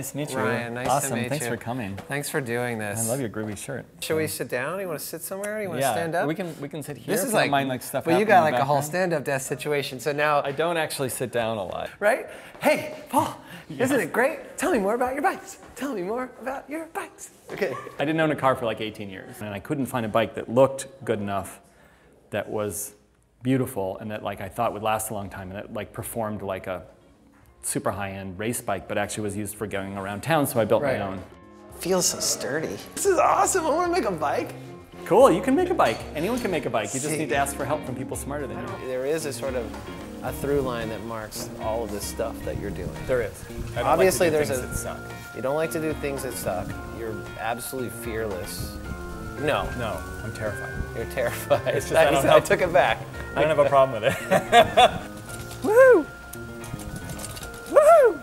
Nice to meet you. Ryan, nice awesome. to meet you. Thanks for coming. Thanks for doing this. I love your groovy shirt. Should we sit down? You want to sit somewhere? You want to stand up? We can sit here. This if is you don't like, mind, like stuff. but you got like in the a whole background. stand-up desk situation. So now, I don't actually sit down a lot. right? Hey, Paul, isn't it great? Tell me more about your bikes. Tell me more about your bikes. Okay. I didn't own a car for like 18 years, and I couldn't find a bike that looked good enough, that was beautiful, and that like I thought would last a long time, and that like performed like a super high-end race bike, but actually was used for going around town. So I built my own. Feels so sturdy. This is awesome. I want to make a bike. Cool. You can make a bike. Anyone can make a bike. You just need to ask for help from people smarter than you. There is a sort of a through line that marks all of this stuff that you're doing. There is. Obviously, there's that suck. You don't like to do things that suck. You're absolutely fearless. No, I'm terrified. you're terrified. It's just I took it back. I don't have a problem with it. Woohoo! Woohoo!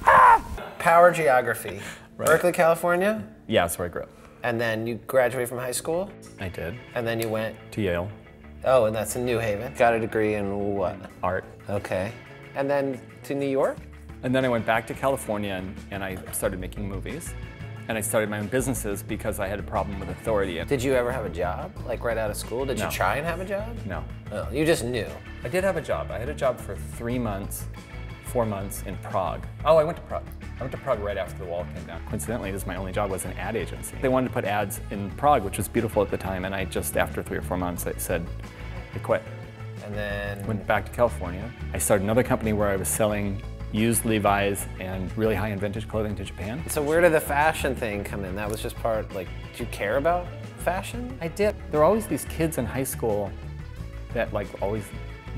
Ah! Power geography. Right. Berkeley, California, Yeah, that's where I grew up. and then you graduated from high school, I did. and then you went. To Yale. Oh, and that's in New Haven. Got a degree in what? Art. Okay. And then to New York? And then I went back to California and I started making movies. And I started my own businesses because I had a problem with authority. Did you ever have a job, like right out of school? Did No. you try and have a job? No. Oh, you just knew. I did have a job. I had a job for 3 months, 4 months in Prague. Oh, I went to Prague. I went to Prague right after the wall came down. Coincidentally, this is my only job, was an ad agency. They wanted to put ads in Prague, which was beautiful at the time, and I just, after 3 or 4 months, I said, I quit. And then Went back to California. I started another company where I was selling used Levi's and really high-end vintage clothing to Japan. So where did the fashion thing come in? That was just part, like, did you care about fashion? I did. There were always these kids in high school that like always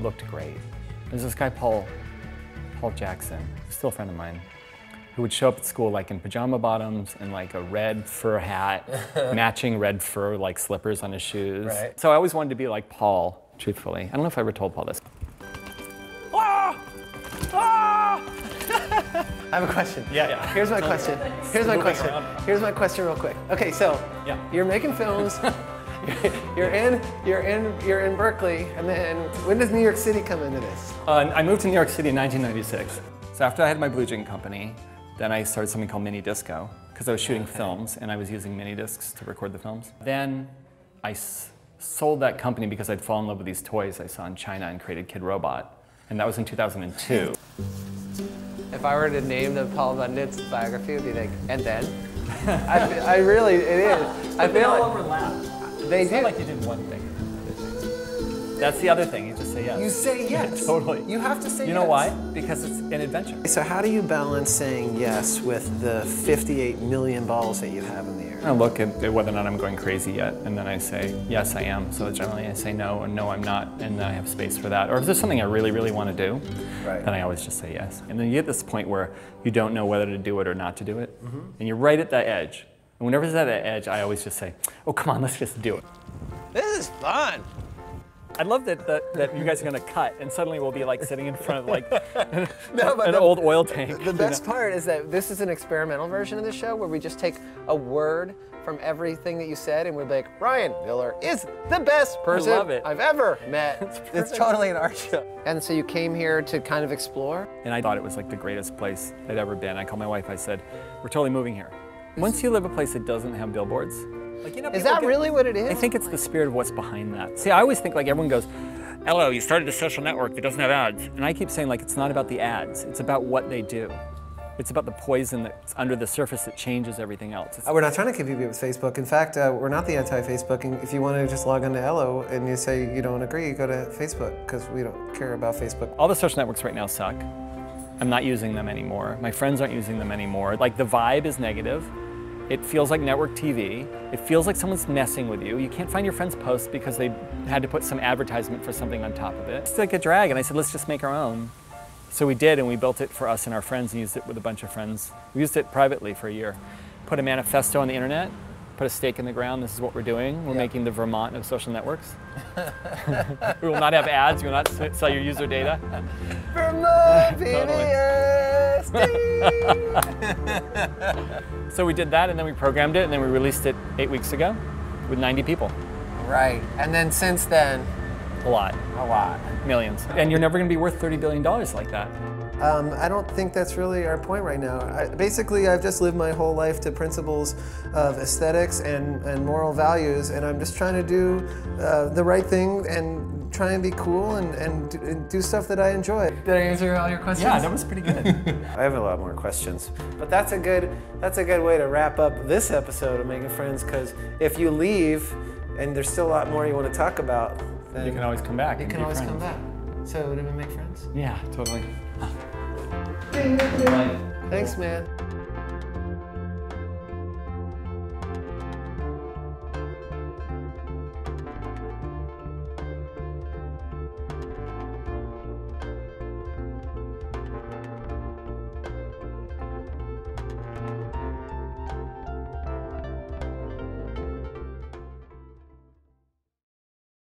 looked great. There's this guy, Paul Jackson, still a friend of mine, who would show up at school like in pajama bottoms and like a red fur hat, matching red fur like slippers on his shoes. Right. So I always wanted to be like Paul, truthfully. I don't know if I ever told Paul this. Ah! Ah! I have a question. Yeah. Here's my question. Here's my question. Here's my question real quick. Okay, so you're making films. You're in Berkeley, and then when does New York City come into this? I moved to New York City in 1996. So after I had my Blue Jean company, then I started something called Mini Disco, because I was shooting films and I was using mini discs to record the films. Then I sold that company because I'd fallen in love with these toys I saw in China and created Kid Robot. And that was in 2002. If I were to name the Paul Budnitz biography, it would be like, and then? I really, it is. I feel like overlap. they It's do. not like you did one thing. That's the other thing, you just say yes. You say yes. Totally. You have to say yes. You know why? Because it's an adventure. So how do you balance saying yes with the 58 million balls that you have in the air? I look at whether or not I'm going crazy yet, and then I say, yes, I am. So generally I say no, and no, I'm not, and then I have space for that. Or if there's something I really, really want to do, then I always just say yes. And then you get this point where you don't know whether to do it or not to do it, and you're right at that edge. And whenever it's at that edge, I always just say, oh, come on, let's just do it. This is fun. I love that you guys are going to cut, and suddenly we'll be like sitting in front of like but an old oil tank. The best part is that this is an experimental version of the show where we just take a word from everything that you said and we're like, Ryan Miller is the best person love it. I've ever met. It's totally an art show. And so you came here to kind of explore? And I thought it was like the greatest place I'd ever been. I called my wife, I said, we're totally moving here. Once you live a place that doesn't have billboards, like, you know, Is that really what it is? I think it's the spirit of what's behind that. See, I always think like everyone goes, Ello, you started a social network that doesn't have ads. And I keep saying like, it's not about the ads, it's about what they do. It's about the poison that's under the surface that changes everything else. We're not trying to compete with Facebook. In fact, we're not the anti-Facebook. And if you want to just log onto Ello and you say you don't agree, you go to Facebook, because we don't care about Facebook. All the social networks right now suck. I'm not using them anymore. My friends aren't using them anymore. Like, the vibe is negative. It feels like network TV. It feels like someone's messing with you. You can't find your friends' posts because they had to put some advertisement for something on top of it. It's like a drag, and I said, let's just make our own. So we did, and we built it for us and our friends and used it with a bunch of friends. We used it privately for a year. Put a manifesto on the internet, put a stake in the ground, this is what we're doing. We're making the Vermont of social networks. We will not have ads, we will not sell your user data. Vermont, So we did that, and then we programmed it, and then we released it 8 weeks ago with 90 people. Right, and then since then? A lot. A lot. Millions. And you're never gonna be worth $30 billion like that. I don't think that's really our point right now. Basically, I've just lived my whole life to principles of aesthetics and moral values, and I'm just trying to do the right thing and try and be cool and do stuff that I enjoy. Did I answer all your questions? Yeah, that was pretty good. I have a lot more questions, but that's a good way to wrap up this episode of Making Friends, because if you leave and there's still a lot more you want to talk about, then you can always come back. You can always come back. So, did we make friends? Yeah, totally. Thanks, man.